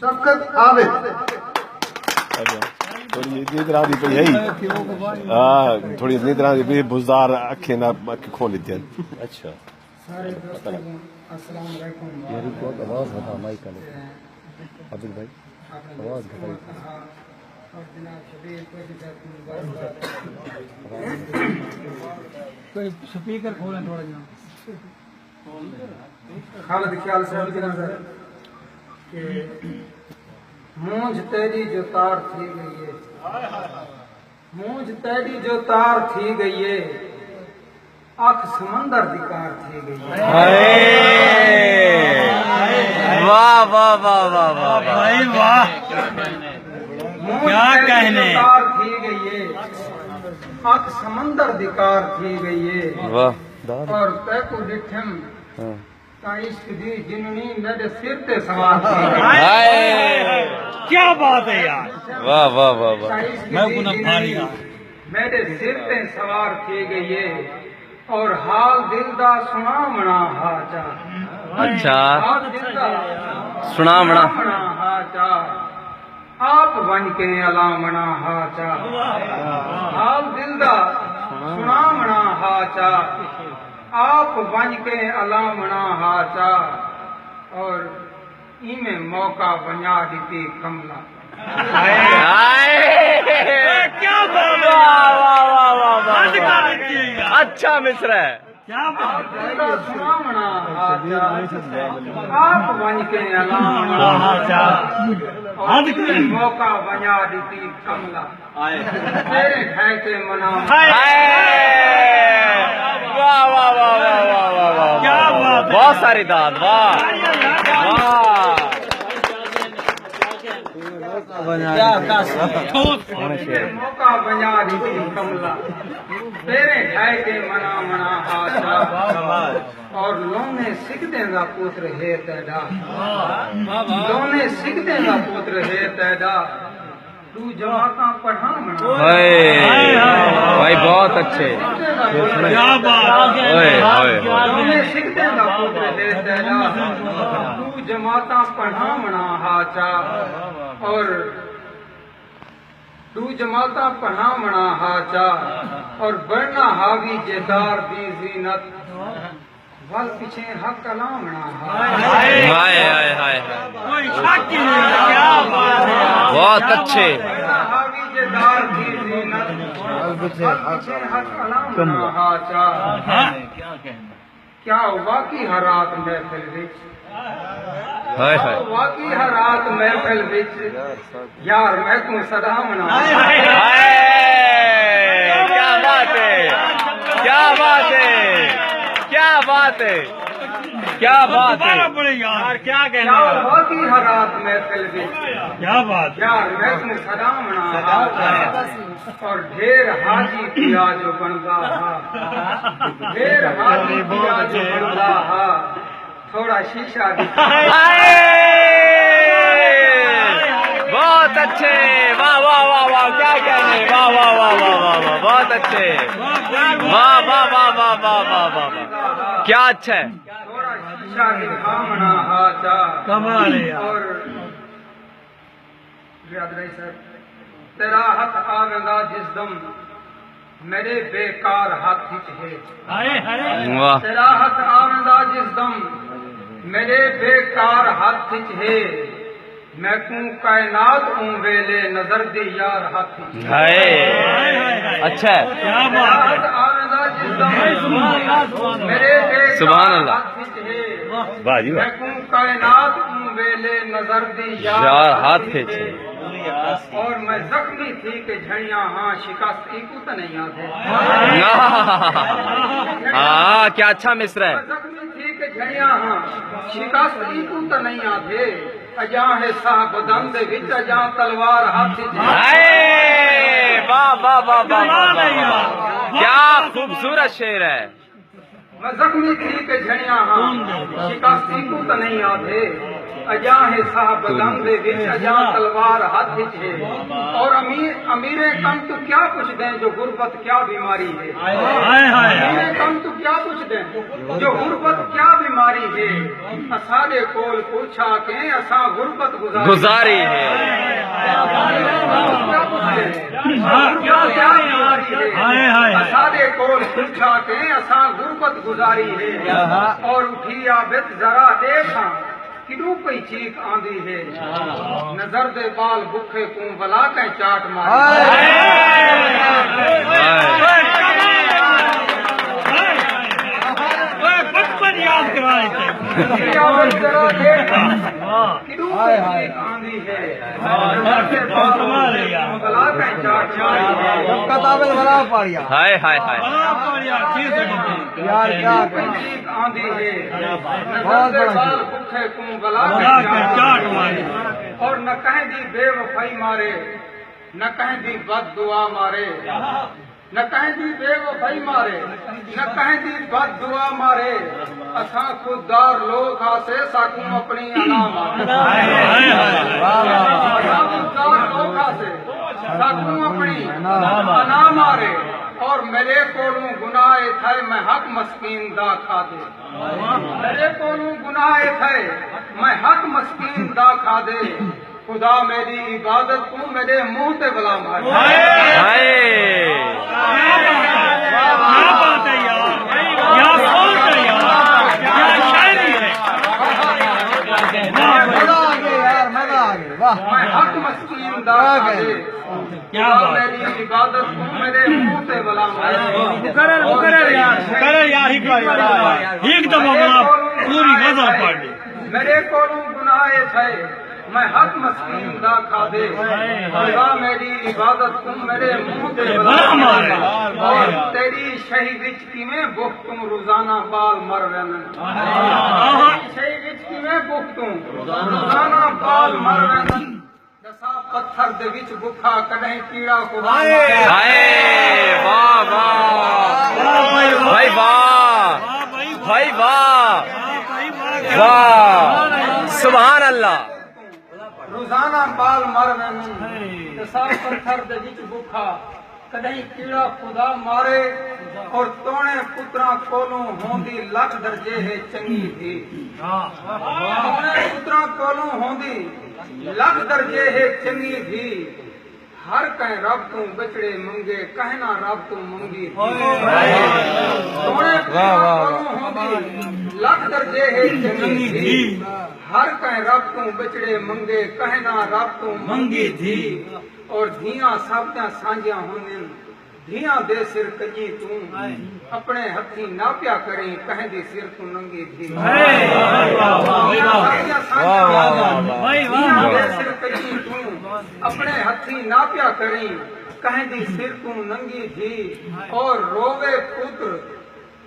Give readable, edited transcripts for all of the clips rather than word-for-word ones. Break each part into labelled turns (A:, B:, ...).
A: शफकत आवे
B: थोड़ी इतनी तरह दी पई है हां थोड़ी इतनी तरह दी पई बुज़दार अखे ना अख खोल दी अच्छा
A: सारे दोस्तों को अस्सलाम वालेकुम
C: मेरी बहुत आवाज है माइक का अब्दुल भाई आवाज घटाई
A: और जनाब शबीर
D: कोई स्पीकर खोलें थोड़ा जहाँ
A: खालिद ख्याल साहब की नजर कि मूंछ तेरी जो तार थी गई है मूंछ तेरी जो तार थी गई है अख समंदर दी कार थी गई है
E: वाह वाह वाह वाह वाह
D: भाई वाह क्या कहने
A: तार थी गई है अख समंदर दी कार थी गई है
E: वाह
A: और तै को डिठम ता इश्क दी जिननी मेरे सिर ते सवार थी गई
E: हाय
D: क्या बात है यार
E: वाह वाह वाह वाह
A: ता इश्क
D: मैं
A: दी
D: गुना
A: जिननी
D: फाड़िया
A: मेरे सिर ते सवार थी गई है और हाल दिल दा सुनावना हाचा
E: अच्छा
A: हाल दिल दा
E: सुनावना
A: हाचा आप बन के अलामना हाचा हाल दिल दा सुनावना हाचा आप बन के अलामना हाचा और इमें मौका बना दी कमला
D: क्या बात है
E: वाह वाह वाह वाह
D: हद कर
E: वाह
D: देती है यार
E: अच्छा मिश्रा है
D: क्या बात है
A: सुनावना हाचा आप बन के अलामना हाचा
D: हद कर
A: मौका बना दी कमला तेरे ढाई के मना
E: हाय वाह वाह वाह वाह वाह वाह वाह
D: क्या बात है
E: बहुत सारी दाद वाह वाह
A: मौका बना दी कमला तेरे ढाई के मना मना हाचा और लोने सिकदे का पुत्र है तैदा लोने सिकदे का पुत्र है तैदा तू जमाता पढ़ा मना
E: भाई बहुत अच्छे
D: क्या बात है
E: ओए ओए
A: लोने सिकदे का पुत्र है तैदा तू जमाता पढ़ा मना हाचा और तू जमाता पढ़ा मना हाचा और बढ़ना हावी जेदार दी जीनत वल पीछे हक कलामना
E: हाय हाय हाय हाय
D: कोई शक ही नहीं है, क्या बात है
E: बहुत अच्छे
A: बढ़ना हावी जेदार दी जीनत वल पीछे हक कलामना हाचा क्या वाकई हरात महफिल विच
E: हाय हाय
A: वाकई हरात महफिल विच यार मैं तू सदा मना
E: हाय क्या बात है क्या बात है क्या बात है क्या बात है
D: दोबारा पड़े यार क्या कहने
A: क्या
D: यार
A: वाकई हरात महफिल विच
D: क्या बात है
A: यार मैं तू सदा मना और ढेर हाजी पिया जो बनदा हा ढेर हाजी पिया जो बनदा हा थोड़ा शीशा दिखा
E: हाय बहुत अच्छे वाह वाह वाह वाह क्या कहने वाह वाह वाह वाह वाह वाह बहुत अच्छे वाह वाह वाह वाह वाह वाह वाह वाह क्या अच्छा है
A: थोड़ा शीशा दिखा मना हाचा
D: कमाल है यार
A: और याद रही सर तेरा हथ आवेगा जिस दम मेरे बेकार हाथ खिंच है
D: हाय हाय
E: वाह
A: तेरा हथ आवेगा जिस दम मेरे बेकार हाथ खिंच है मैं कू कायनात हूँ वेले नजर दी यार हाथ खिंच है
E: हाय अच्छा है
D: क्या
A: तेरा
D: बात है
A: हथ आवेगा जिस दम मेरे
E: सुभान
A: बेकार
E: अल्लाह।
A: हाथ खिंच है
B: वाह जी वाह
A: मैं कू कायनात हूँ वेले नजर दी
E: यार हाथ खींचे
A: और मैं जख्मी थी कि झड़िया हाँ शिकस्त को तो नहीं याद है
E: हाँ क्या अच्छा मिश्रा है
A: मैं जख्मी थी कि झड़िया हाँ शिकस्त को तो नहीं याद है अजा है साहब बदन दे विच अजा तलवार हाथ
E: हाय वाह वाह वाह वाह वाह वाह क्या खूबसूरत शेर है
A: मैं जख्मी थी कि झड़िया हाँ शिकस्त को तो नहीं याद है अजा है साहब बदन दे विच अजा तलवार हाथ विच है और अमीरे कम तो क्या पुछ दें जो गुरबत क्या बीमारी है अमीरे कम तो क्या पुछ दें जो गुरबत क्या बीमारी है असारे कोल पूछा के असा गुरबत गुजारी है असारे कोल पूछा के असा गुरबत गुजारी है और उठी आबिद जरा देखा किदू पई चीख आंदी है नजर दे बाल भुखे को भला के चाट मारी
D: बचपन याद कराए थे
A: जरा देखा किदू पई चीख आंदी है नजर दे बाल भुखे को भला के चाट मारी
C: कताबे बड़ा पाड़िया
E: हाय हाय हाय
C: यार क्या
A: चीख आंदी है नजर दे बाल भुखे को भला के चाट मारी और न कहीं दी बेवफाई मारे न कहीं दी बद दुआ मारे न कहीं दी बेवफाई मारे न कहीं दी बद दुआ मारे असा खुददार लोग हासे साकू अपनी अना मारे खुददार लोग हासे साकू अपनी अना मारे और मेरे कोलू गुनाह थे मैं हक मस्कीन दा खा दे मेरे कोलू गुनाह थे मैं हक मस्कीन दा खा दे खुदा मेरी इबादत को मेरे मुंह ते बुला मारे
D: क्या बात है यार क्या सोच है यार क्या शायरी है
C: मजा आ गया यार मजा आ गया वाह
A: मैं हक मस्कीन दा खा दे
D: क्या
A: खुदा
D: बात
A: मेरी इबादत को मेरे मुंह ते बुला मारे
D: मुकर्रर यार एक दफा बना पूरी गजल पढ़ ली
A: मेरे कोलू गुनाह थे मैं हक मस्कीन दा खा दे खुदा मेरी इबादत को मेरे मुंह ते बुला मारे और तेरी शही विच किवें बुख्तूं रोजाना बाल मर वेंदन शही विच किवें बुख्तूं रोजाना बाल मर वेंदन दसा पत्थर दे विच भुखा कदहीं कीड़ा को
E: हाय वाह वाह भाई वाह भाई वाह वाह सुभान अल्लाह
A: रोजाना बाल मर वेंदन दसा पत्थर दे विच भुखा कदहीं कीड़ा खुदा मारे और तोणे पुत्रा कोलों होंदी लख दर्जे है चंगी थी तोणे पुत्रा कोलों होंदी लख दर्जे है चंगी थी हर कहीं रब तू बचड़े मंगे कहना रब तू मंगी तोणे पुत्रा कोलों होंदी लख दर्जे है चंगी थी हर कहीं रब तू बचड़े मंगे कहना रब तू मंगी थी और धियां सबदा सांझियां होंदियां धियां दे सिर कजी तू अपने हथी नाप्या करें कहें दी सिर तू नंगी थी सिर कजी तू अपने हथी नाप्या करें कहें दी सिर तू नंगी थी और रोवे पुत्र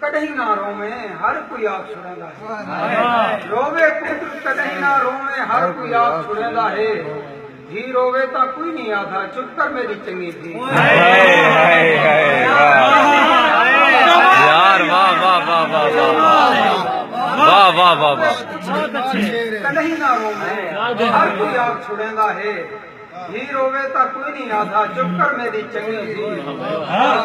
A: कदहीं ना रोवे हर कोई आप छुड़ेंदा है रोवे पुत्र कदहीं ना रोवे हर कोई आप छुड़ेंदा है जी रोवे तो कोई नहीं आता चुप कर मेरी चंगी थी
E: यार वाह वाह वाह वाह वाह वाह वाह वाह
A: कहीं ना रोवे हर कोई आप छुड़ेंदा है जी रोवे तो कोई नहीं आता चुप कर मेरी चंगी थी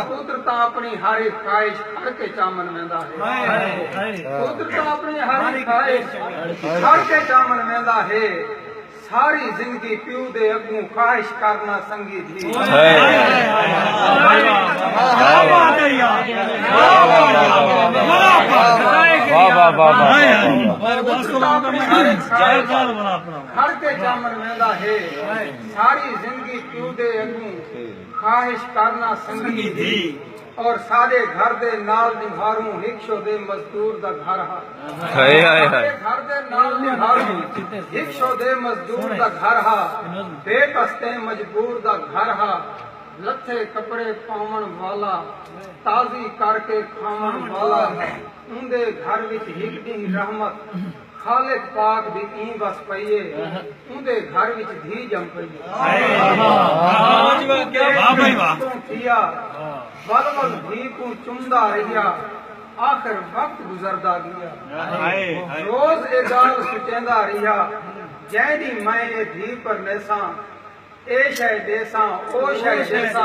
A: पुत्र तो अपनी हर एक ख्वाहिश हर के चामन वेंदा है पुत्र तो अपनी हर एक ख्वाहिश हर के चामन वेंदा है सारी जिंदगी प्यू दे अगू ख्वाहिश करना संगी थी हर के चामन वेंदा है सारी जिंदगी प्यू दे अगू ख्वाहिश करना संगी थी और सारे घर दे नाल निभारू हिक्शो दे मजदूर दा घर हा घर दे नाल निभारू हिक्शो दे मजदूर दा घर हा बेकस्ते मजबूर दा घर हा लथे कपड़े पावन वाला ताजी करके खावन वाला उंदे घर विच हिक दी रहमत खालिक पाक दी ई बस पईए उंदे घर विच धी जम पई वल वल धी को चुमदा रहिया आखिर वक्त गुजरदा गया रोज ए गाल सुचेंदा रहिया जैदी मैं ये धी पर नेसा ए शय देसा ओ शय देसा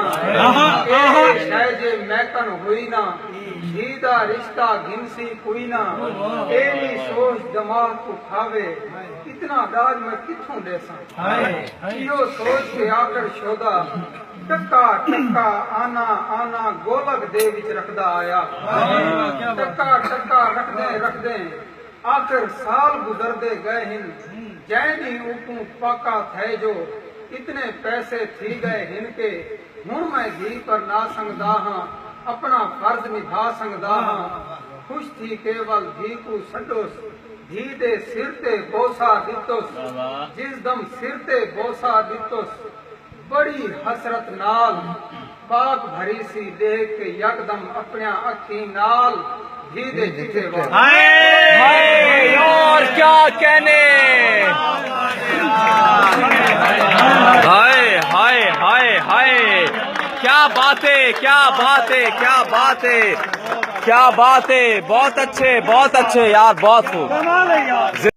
A: ए शय जे मैकन हुई ना जीदा रिश्ता गिनसी कोई ना एनी सोच दिमाग को खावे इतना दाज मैं किथों देसा यो सोच के आकर शोदा टक्का टक्का आना आना गोलक दे विच रखदा आया टक्का टक्का रख दे आखिर साल गुजरदे गए हिन जैदी ऊपू पाका थे जो इतने पैसे थी गए हिनके हुण मैं धी पर ना संगदा हां अपना फर्ज निभा संगदा हां खुश थी केवल धी को छड्डोस धी दे सिर ते बोसा दितोस जिस दम सिर ते बोसा दितोस बड़ी हसरत नाल पाक भरी सी देख के यकदम अपने अखी नाल धी दे जिथे
E: हाय और क्या कहने हाय हाय हाय हाय क्या बातें क्या बातें क्या बातें क्या बातें बहुत अच्छे यार बहुत खूब।